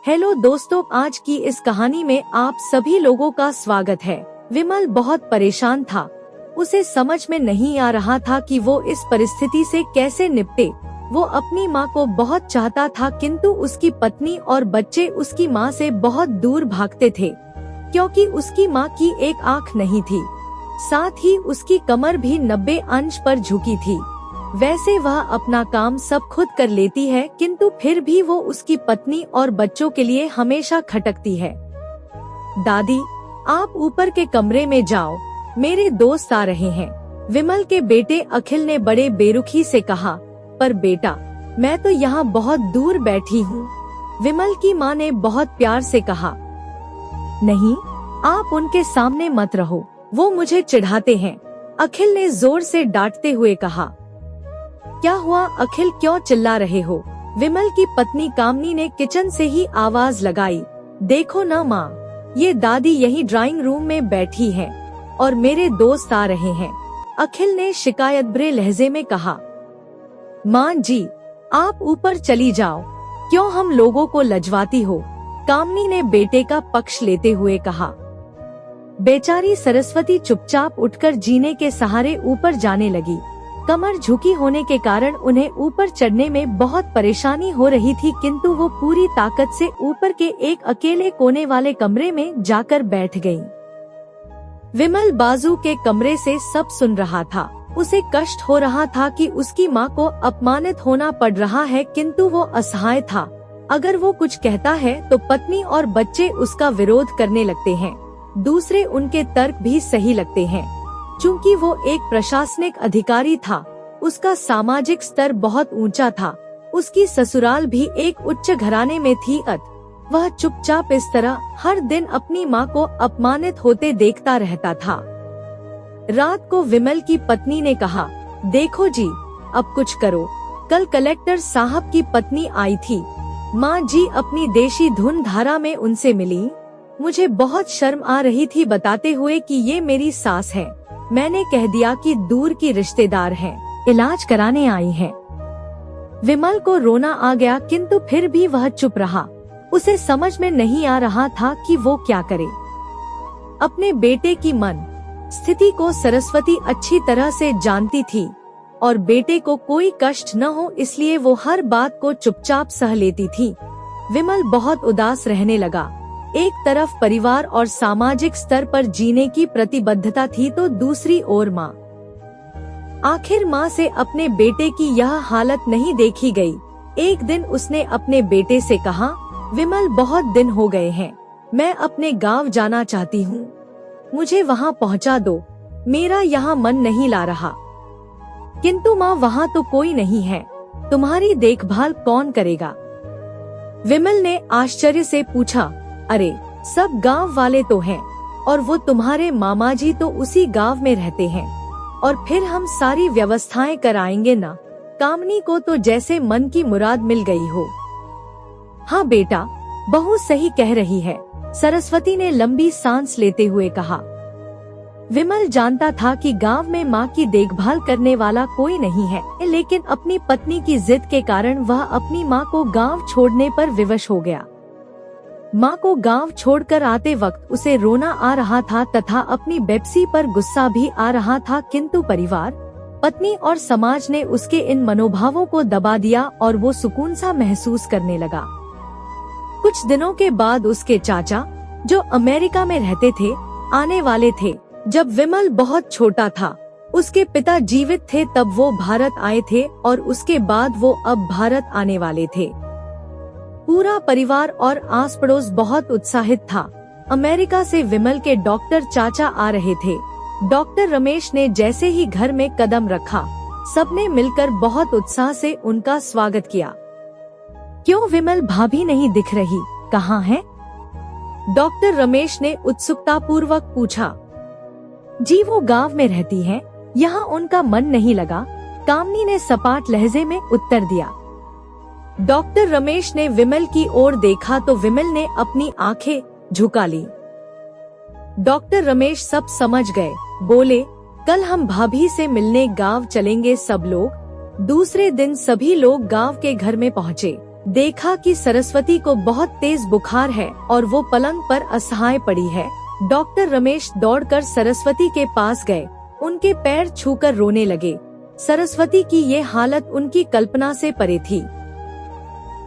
Hello दोस्तों, आज की इस कहानी में आप सभी लोगों का स्वागत है। विमल बहुत परेशान था। उसे समझ में नहीं आ रहा था कि वो इस परिस्थिति से कैसे निपटे। वो अपनी माँ को बहुत चाहता था, किंतु उसकी पत्नी और बच्चे उसकी माँ से बहुत दूर भागते थे, क्योंकि उसकी माँ की एक आँख नहीं थी। साथ ही उसकी कमर भी 90 अंश पर झुकी थी। वैसे वह अपना काम सब खुद कर लेती है, किंतु फिर भी वो उसकी पत्नी और बच्चों के लिए हमेशा खटकती है। दादी, आप ऊपर के कमरे में जाओ, मेरे दोस्त आ रहे हैं, विमल के बेटे अखिल ने बड़े बेरुखी से कहा। पर बेटा, मैं तो यहाँ बहुत दूर बैठी हूँ, विमल की माँ ने बहुत प्यार से कहा। नहीं, आप उनके सामने मत रहो, वो मुझे चिढ़ाते हैं, अखिल ने जोर से डांटते हुए कहा। क्या हुआ अखिल, क्यों चिल्ला रहे हो? विमल की पत्नी कामनी ने किचन से ही आवाज लगाई। देखो ना माँ, ये दादी यही ड्राइंग रूम में बैठी है और मेरे दोस्त आ रहे हैं, अखिल ने शिकायत भरे लहजे में कहा। माँ जी, आप ऊपर चली जाओ, क्यों हम लोगों को लजवाती हो, कामनी ने बेटे का पक्ष लेते हुए कहा। बेचारी सरस्वती चुपचाप उठकर जीने के सहारे ऊपर जाने लगी। कमर झुकी होने के कारण उन्हें ऊपर चढ़ने में बहुत परेशानी हो रही थी, किंतु वो पूरी ताकत से ऊपर के एक अकेले कोने वाले कमरे में जाकर बैठ गई। विमल बाजू के कमरे से सब सुन रहा था। उसे कष्ट हो रहा था कि उसकी माँ को अपमानित होना पड़ रहा है, किंतु वो असहाय था। अगर वो कुछ कहता है तो पत्नी और बच्चे उसका विरोध करने लगते हैं। दूसरे उनके तर्क भी सही लगते हैं। चूंकि वो एक प्रशासनिक अधिकारी था, उसका सामाजिक स्तर बहुत ऊंचा था, उसकी ससुराल भी एक उच्च घराने में थी, वह चुपचाप इस तरह हर दिन अपनी माँ को अपमानित होते देखता रहता था। रात को विमल की पत्नी ने कहा, देखो जी, अब कुछ करो, कल कलेक्टर साहब की पत्नी आई थी, माँ जी अपनी देशी धुन धारा में उनसे मिली, मुझे बहुत शर्म आ रही थी बताते हुए कि ये मेरी सास है। मैंने कह दिया कि दूर की रिश्तेदार है, इलाज कराने आई है। विमल को रोना आ गया, किंतु फिर भी वह चुप रहा। उसे समझ में नहीं आ रहा था कि वो क्या करे। अपने बेटे की मन स्थिति को सरस्वती अच्छी तरह से जानती थी और बेटे को कोई कष्ट न हो इसलिए वो हर बात को चुपचाप सह लेती थी। विमल बहुत उदास रहने लगा। एक तरफ परिवार और सामाजिक स्तर पर जीने की प्रतिबद्धता थी, तो दूसरी ओर माँ। आखिर माँ से अपने बेटे की यह हालत नहीं देखी गई। एक दिन उसने अपने बेटे से कहा, विमल, बहुत दिन हो गए हैं, मैं अपने गांव जाना चाहती हूँ, मुझे वहाँ पहुँचा दो, मेरा यहाँ मन नहीं ला रहा। किंतु माँ, वहाँ तो कोई नहीं है, तुम्हारी देखभाल कौन करेगा? विमल ने आश्चर्य से पूछा। अरे, सब गांव वाले तो हैं, और वो तुम्हारे मामा जी तो उसी गांव में रहते हैं, और फिर हम सारी व्यवस्थाएं कराएंगे ना। कामनी को तो जैसे मन की मुराद मिल गई हो। हाँ बेटा, बहू सही कह रही है, सरस्वती ने लंबी सांस लेते हुए कहा। विमल जानता था कि गांव में माँ की देखभाल करने वाला कोई नहीं है, लेकिन अपनी पत्नी की जिद के कारण वह अपनी माँ को गांव छोड़ने पर विवश हो गया। माँ को गांव छोड़कर आते वक्त उसे रोना आ रहा था तथा अपनी बेप्सी पर गुस्सा भी आ रहा था, किंतु परिवार, पत्नी और समाज ने उसके इन मनोभावों को दबा दिया और वो सुकून सा महसूस करने लगा। कुछ दिनों के बाद उसके चाचा, जो अमेरिका में रहते थे, आने वाले थे। जब विमल बहुत छोटा था, उसके पिता जीवित थे तब वो भारत आए थे और उसके बाद वो अब भारत आने वाले थे। पूरा परिवार और आस पड़ोस बहुत उत्साहित था। अमेरिका से विमल के डॉक्टर चाचा आ रहे थे। डॉक्टर रमेश ने जैसे ही घर में कदम रखा, सबने मिलकर बहुत उत्साह से उनका स्वागत किया। क्यों विमल भाभी नहीं दिख रही, कहाँ है? डॉक्टर रमेश ने उत्सुकता पूर्वक पूछा। जी, वो गांव में रहती हैं, यहाँ उनका मन नहीं लगा, कामनी ने सपाट लहजे में उत्तर दिया। डॉक्टर रमेश ने विमल की ओर देखा तो विमल ने अपनी आंखें झुका ली। डॉक्टर रमेश सब समझ गए, बोले, कल हम भाभी से मिलने गांव चलेंगे सब लोग। दूसरे दिन सभी लोग गांव के घर में पहुँचे। देखा कि सरस्वती को बहुत तेज बुखार है और वो पलंग पर असहाय पड़ी है। डॉक्टर रमेश दौड़कर सरस्वती के पास गए, उनके पैर छूकर रोने लगे। सरस्वती की ये हालत उनकी कल्पना से परे थी।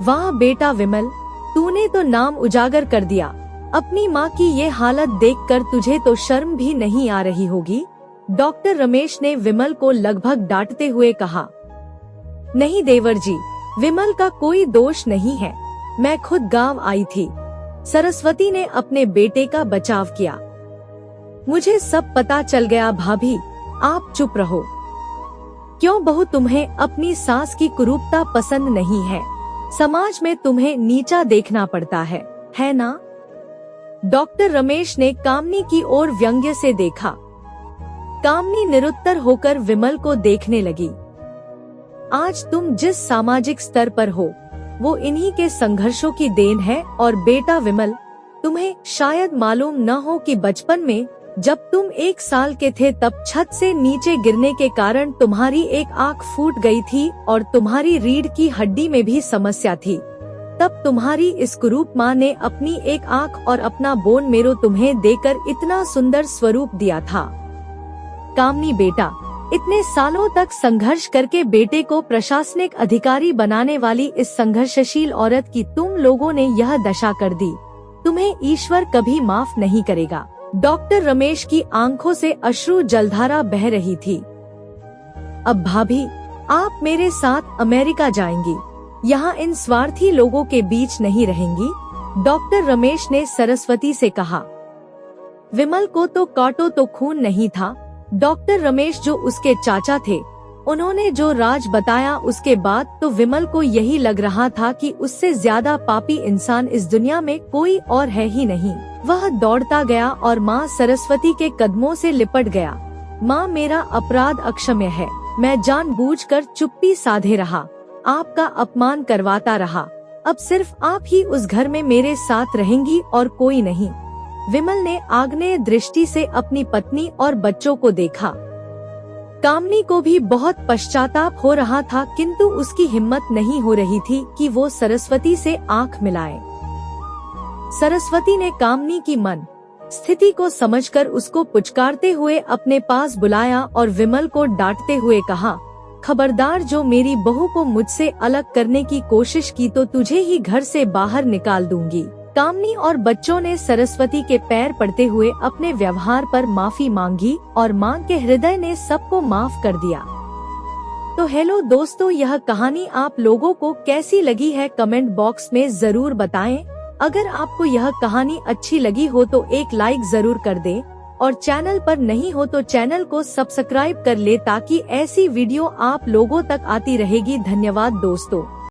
वाह बेटा विमल, तूने तो नाम उजागर कर दिया। अपनी माँ की ये हालत देखकर तुझे तो शर्म भी नहीं आ रही होगी। डॉक्टर रमेश ने विमल को लगभग डांटते हुए कहा। नहीं देवर जी, विमल का कोई दोष नहीं है, मैं खुद गांव आई थी। सरस्वती ने अपने बेटे का बचाव किया। मुझे सब पता चल गया भाभी, आप चुप रहो। क्यों बहू, तुम्हें अपनी सास की कुरूपता पसंद नहीं है? समाज में तुम्हें नीचा देखना पड़ता है ना? डॉक्टर रमेश ने कामनी की ओर व्यंग्य से देखा। कामनी निरुत्तर होकर विमल को देखने लगी। आज तुम जिस सामाजिक स्तर पर हो वो इन्हीं के संघर्षों की देन है। और बेटा विमल, तुम्हें शायद मालूम न हो कि बचपन में जब तुम 1 साल के थे तब छत से नीचे गिरने के कारण तुम्हारी एक आंख फूट गई थी और तुम्हारी रीढ़ की हड्डी में भी समस्या थी। तब तुम्हारी इस कुरूप माँ ने अपनी एक आंख और अपना बोन मेरो तुम्हें देकर इतना सुंदर स्वरूप दिया था। कामनी बेटा, इतने सालों तक संघर्ष करके बेटे को प्रशासनिक अधिकारी बनाने वाली इस संघर्षशील औरत की तुम लोगों ने यह दशा कर दी। तुम्हें ईश्वर कभी माफ नहीं करेगा। डॉक्टर रमेश की आंखों से अश्रु जलधारा बह रही थी। अब भाभी, आप मेरे साथ अमेरिका जाएंगी, यहाँ इन स्वार्थी लोगों के बीच नहीं रहेंगी। डॉक्टर रमेश ने सरस्वती से कहा। विमल को तो काटो तो खून नहीं था। डॉक्टर रमेश जो उसके चाचा थे, उन्होंने जो राज बताया उसके बाद तो विमल को यही लग रहा था कि उससे ज्यादा पापी इंसान इस दुनिया में कोई और है ही नहीं। वह दौड़ता गया और माँ सरस्वती के कदमों से लिपट गया। माँ, मेरा अपराध अक्षम्य है, मैं जानबूझकर चुप्पी साधे रहा, आपका अपमान करवाता रहा। अब सिर्फ आप ही उस घर में मेरे साथ रहेंगी और कोई नहीं। विमल ने आग्नेय दृष्टि से अपनी पत्नी और बच्चों को देखा। कामनी को भी बहुत पश्चाताप हो रहा था, किंतु उसकी हिम्मत नहीं हो रही थी कि वो सरस्वती से आंख मिलाए। सरस्वती ने कामनी की मन स्थिति को समझकर उसको पुचकारते हुए अपने पास बुलाया और विमल को डांटते हुए कहा, खबरदार, जो मेरी बहू को मुझसे अलग करने की कोशिश की तो तुझे ही घर से बाहर निकाल दूंगी। कामनी और बच्चों ने सरस्वती के पैर पड़ते हुए अपने व्यवहार पर माफी मांगी और मां के हृदय ने सबको माफ कर दिया। तो हेलो दोस्तों, यह कहानी आप लोगों को कैसी लगी है कमेंट बॉक्स में जरूर बताएं। अगर आपको यह कहानी अच्छी लगी हो तो एक लाइक जरूर कर दें और चैनल पर नहीं हो तो चैनल को सब्सक्राइब कर ले ताकि ऐसी वीडियो आप लोगों तक आती रहेगी। धन्यवाद दोस्तों।